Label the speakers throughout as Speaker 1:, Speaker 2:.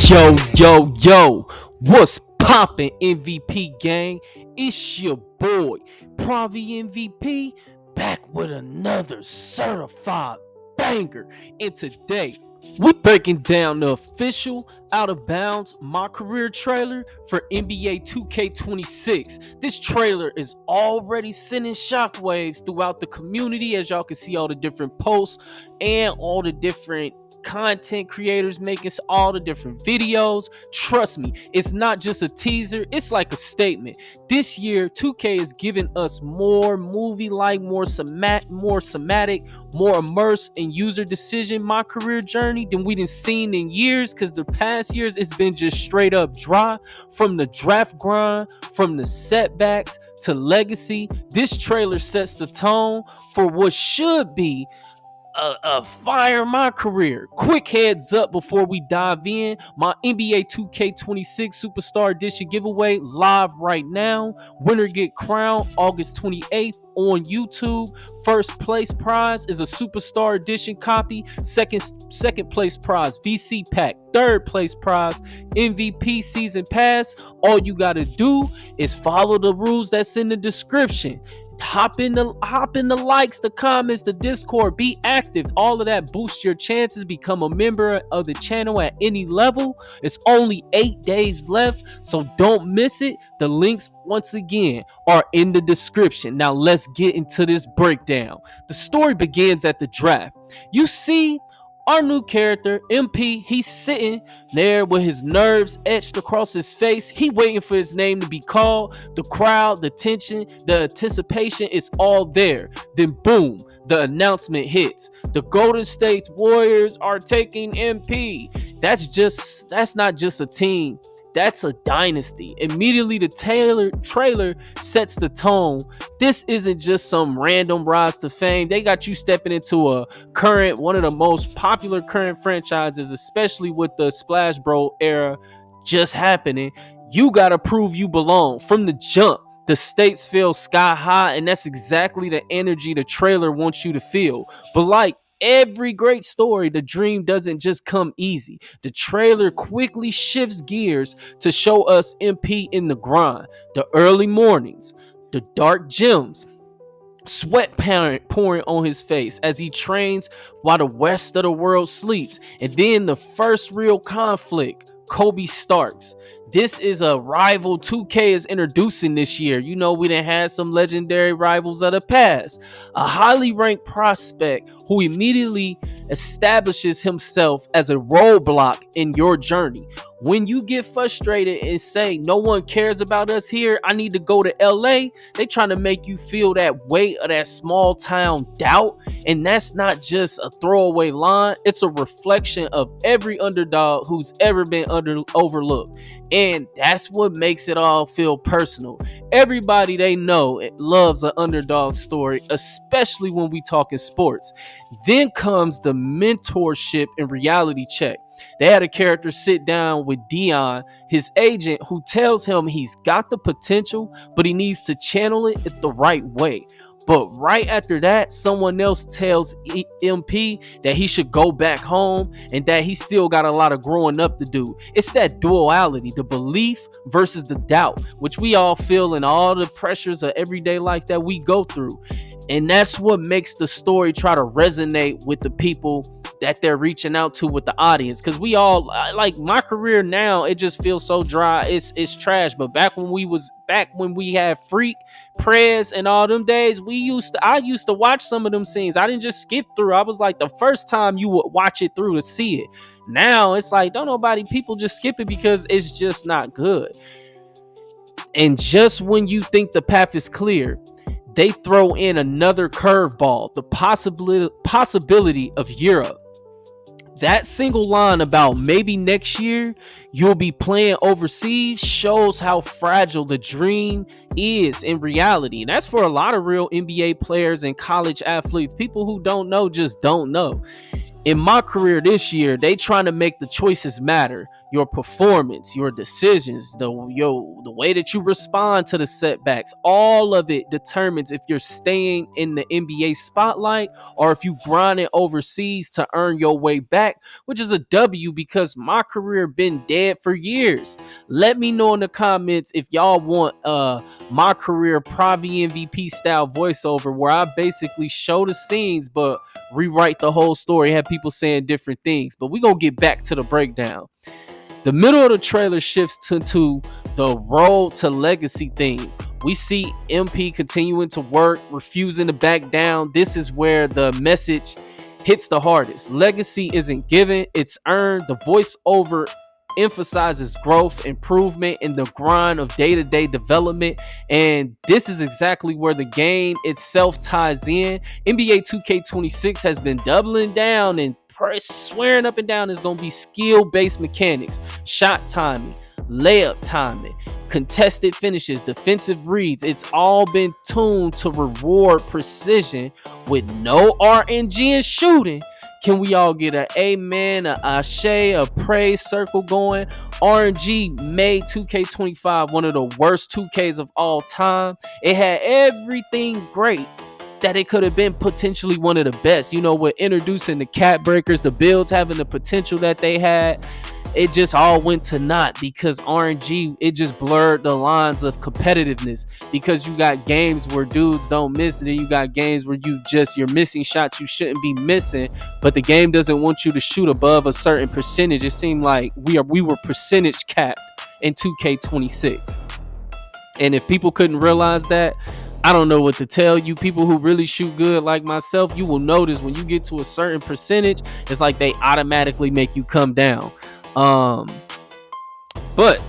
Speaker 1: Yo, what's poppin', MVP gang? It's your boy, Pravi MVP, back with another certified banger. And today, we're breaking down the official out of bounds my career trailer for NBA 2K26. This trailer is already sending shockwaves throughout the community, as y'all can see all the different posts and all the different content creators making all the different videos. Trust me, it's not just a teaser, it's like a statement. This year 2K is giving us more movie like, more somatic, more immersed and user decision my career journey than we done seen in years, because the past years it's been just straight up dry. From the draft grind, from the setbacks to legacy, this trailer sets the tone for what should be a fire my career. Quick heads up before we dive in, my NBA 2K26 Superstar Edition giveaway live right now. Winner get crowned August 28th on YouTube. First place prize is a Superstar Edition copy. Second place prize VC pack. Third place prize MVP season pass. All you gotta do is follow the rules that's in the description. Hop in the likes, the comments, the Discord, be active. All of that boosts your chances. Become a member of the channel at any level. It's only 8 days left, so don't miss it. The links, once again, are in the description. Now let's get into this breakdown. The story begins at the draft. You see our new character, MP, he's sitting there with his nerves etched across his face. He waiting for his name to be called. The crowd, the tension, the anticipation is all there. Then boom, the announcement hits. The Golden State Warriors are taking MP. That's not just a team. That's a dynasty. Immediately, the trailer sets the tone. This isn't just some random rise to fame. They got you stepping into one of the most popular current franchises, especially with the Splash Bro era just happening. You got to prove you belong. From the jump, the stakes feel sky high, and that's exactly the energy the trailer wants you to feel. But like every great story, the dream doesn't just come easy. The trailer quickly shifts gears to show us MP in the grind. The early mornings, the dark gyms, sweat pouring on his face as he trains while the rest of the world sleeps. And then the first real conflict, Kobe Starks. This is a rival 2K is introducing this year. You know, we done had some legendary rivals of the past. A highly ranked prospect who immediately establishes himself as a roadblock in your journey. When you get frustrated and say, no one cares about us here, I need to go to LA, they trying to make you feel that weight of that small town doubt. And that's not just a throwaway line. It's a reflection of every underdog who's ever been overlooked. And that's what makes it all feel personal. Everybody they know loves an underdog story, especially when we talk in sports. Then comes the mentorship and reality check. They had a character sit down with Dion, his agent, who tells him he's got the potential, but he needs to channel it the right way. But right after that, someone else tells MP that he should go back home and that he still got a lot of growing up to do. It's that duality, the belief versus the doubt, which we all feel in all the pressures of everyday life that we go through. And that's what makes the story try to resonate with the people that they're reaching out to, with the audience. Because we all, like my career now, it just feels so dry. It's trash. But back when we had Freak, Prez, and all them days, I used to watch some of them scenes. I didn't just skip through. I was like, the first time you would watch it through to see it. Now it's like, people just skip it because it's just not good. And just when you think the path is clear, they throw in another curveball, the possibility of Europe. That single line about maybe next year you'll be playing overseas shows how fragile the dream is in reality. And that's for a lot of real NBA players and college athletes. People who don't know just don't know. In my career this year, they trying to make the choices matter. your performance, your decisions, the way that you respond to the setbacks, all of it determines if you're staying in the NBA spotlight or if you grind it overseas to earn your way back, which is a W because my career been dead for years. Let me know in the comments if y'all want my career Pravi MVP style voiceover where I basically show the scenes but rewrite the whole story, have people saying different things. But we gonna get back to the breakdown. The middle of the trailer shifts into the road to legacy theme. We see MP continuing to work, refusing to back down. This is where the message hits the hardest. Legacy isn't given, it's earned. The voiceover emphasizes growth, improvement, and the grind of day-to-day development. And this is exactly where the game itself ties in. NBA 2K26 has been doubling down and swearing up and down is going to be skill-based mechanics, shot timing, layup timing, contested finishes, defensive reads. It's all been tuned to reward precision with no RNG and shooting. Can we all get an amen, a ashe, a praise circle going? RNG made 2K25 one of the worst 2Ks of all time. It had everything great that it could have been potentially one of the best. You know, with introducing the cap breakers, the builds having the potential that they had, it just all went to naught because RNG, it just blurred the lines of competitiveness because you got games where dudes don't miss it, and you got games where you're missing shots you shouldn't be missing, but the game doesn't want you to shoot above a certain percentage. It seemed like we were percentage capped in 2K26. And if people couldn't realize that, I don't know what to tell you. People who really shoot good like myself, you will notice when you get to a certain percentage, it's like they automatically make you come down. But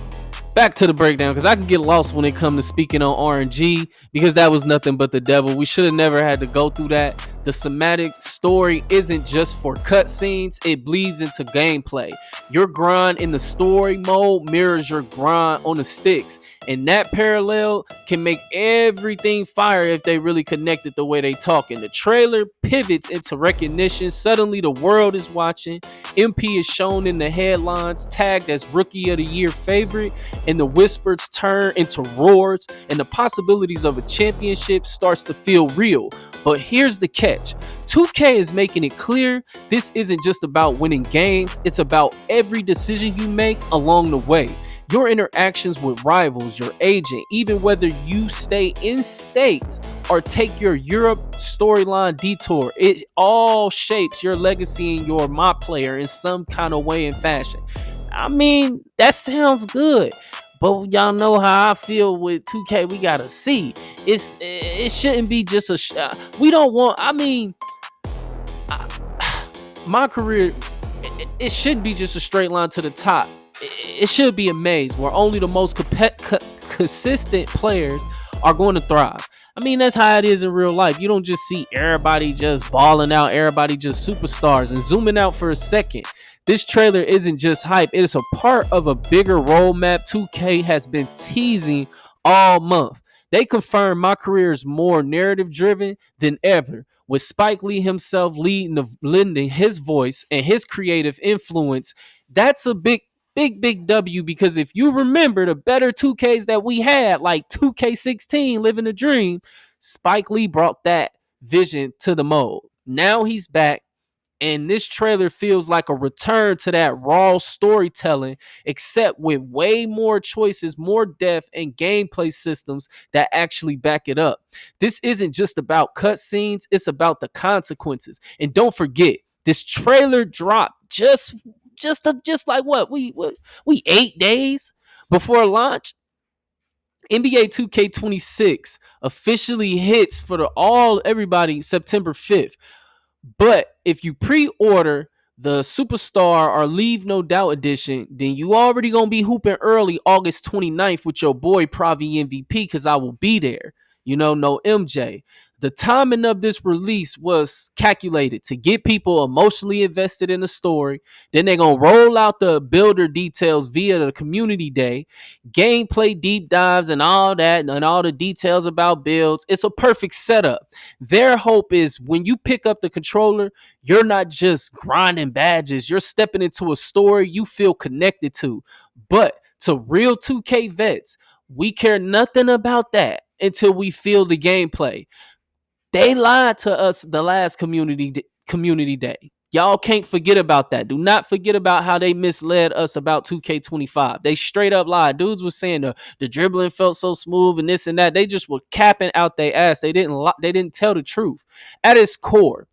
Speaker 1: back to the breakdown, because I can get lost when it comes to speaking on RNG because that was nothing but the devil. We should have never had to go through that. The somatic story isn't just for cutscenes, it bleeds into gameplay. Your grind in the story mode mirrors your grind on the sticks, and that parallel can make everything fire if they really connect it the way they talk. And the trailer pivots into recognition. Suddenly the world is watching. MP is shown in the headlines, tagged as Rookie of the Year favorite, and the whispers turn into roars, and the possibilities of a championship starts to feel real. But here's the catch. 2K is making it clear this isn't just about winning games, it's about every decision you make along the way. Your interactions with rivals, your agent, even whether you stay in states or take your Europe storyline detour, it all shapes your legacy and your my player in some kind of way and fashion. I mean, that sounds good. But y'all know how I feel with 2K. We gotta see. It shouldn't be just we don't want. I mean, my career. It shouldn't be just a straight line to the top. It should be a maze where only the most consistent players are going to thrive. I mean, that's how it is in real life. You don't just see everybody just balling out, everybody just superstars. And zooming out for a second, this trailer isn't just hype. It is a part of a bigger roadmap 2K has been teasing all month. They confirmed my career is more narrative driven than ever, with Spike Lee himself lending his voice and his creative influence. That's a big W, because if you remember the better 2Ks that we had, like 2K16 Living the Dream, Spike Lee brought that vision to the mode. Now he's back, and this trailer feels like a return to that raw storytelling, except with way more choices, more depth, and gameplay systems that actually back it up. This isn't just about cutscenes, it's about the consequences. And don't forget, this trailer dropped just like we 8 days before launch. NBA 2K26 officially hits for everybody September 5th. But if you pre-order the Superstar or Leave No Doubt edition, then you already gonna be hooping early August 29th with your boy Pravi MVP, because I will be there. No MJ. The timing of this release was calculated to get people emotionally invested in the story. Then they're going to roll out the builder details via the community day, gameplay deep dives and all that, and all the details about builds. It's a perfect setup. Their hope is when you pick up the controller, you're not just grinding badges, you're stepping into a story you feel connected to. But to real 2K vets, we care nothing about that until we feel the gameplay. They lied to us the last community day. Y'all can't forget about that. Do not forget about how they misled us about 2K25. They straight up lied. Dudes was saying the dribbling felt so smooth and this and that. They just were capping out their ass. They didn't tell the truth. At its core,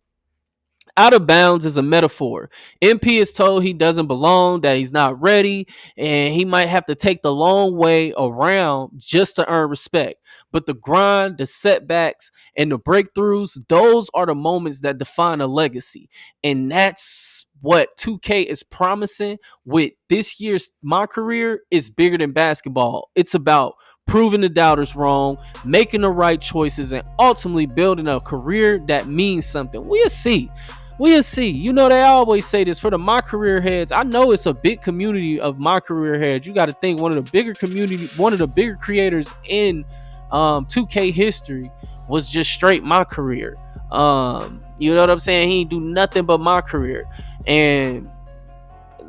Speaker 1: out of bounds is a metaphor. MP is told he doesn't belong, that he's not ready, and he might have to take the long way around just to earn respect. But the grind, the setbacks, and the breakthroughs, those are the moments that define a legacy. And that's what 2K is promising with this year's My Career is bigger than basketball. It's about proving the doubters wrong, making the right choices, and ultimately building a career that means something. We'll see. We'll see. They always say this for the My Career heads. I know it's a big community of My Career heads. You got to think one of the bigger creators in 2K history was just straight My Career. You know what I'm saying? He ain't do nothing but My Career. And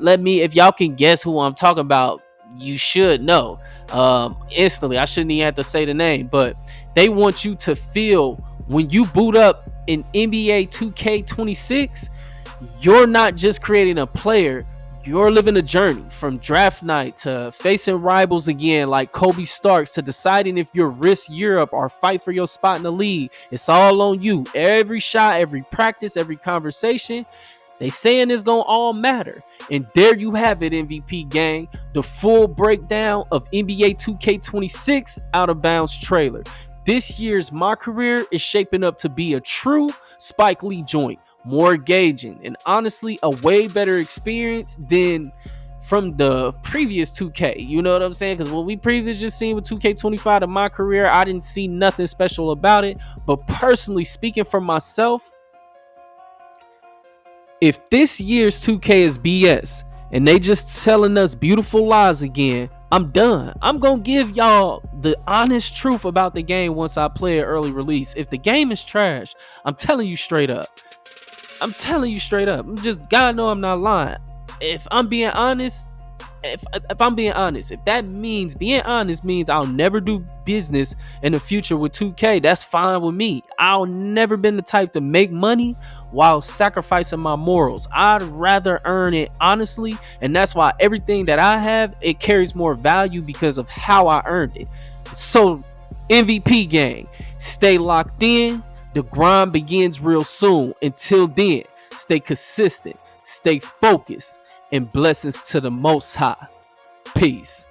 Speaker 1: if y'all can guess who I'm talking about, you should know instantly. I shouldn't even have to say the name, but they want you to feel when you boot up in NBA 2K26, you're not just creating a player, you're living a journey from draft night to facing rivals again like Kobe Starks to deciding if you'll risk Europe or fight for your spot in the league. It's all on you. Every shot, every practice, every conversation, they saying it's gonna all matter. And there you have it, MVP gang. The full breakdown of NBA 2K26 Out of Bounds trailer. This year's My Career is shaping up to be a true Spike Lee joint. More engaging and honestly a way better experience than from the previous 2K. You know what I'm saying? Because what we previously just seen with 2K25 to My Career, I didn't see nothing special about it. But personally speaking for myself, if this year's 2K is BS and they just telling us beautiful lies again, I'm done. I'm gonna give y'all the honest truth about the game once I play it early release. If the game is trash, I'm telling you straight up. I'm God know I'm not lying. If I'm being honest, if that means being honest means I'll never do business in the future with 2K, that's fine with me. I'll never been the type to make money while sacrificing my morals. I'd rather earn it honestly, and that's why everything that I have, it carries more value because of how I earned it. So MVP gang, stay locked in. The grind begins real soon. Until then, stay consistent, stay focused, and blessings to the Most High. Peace.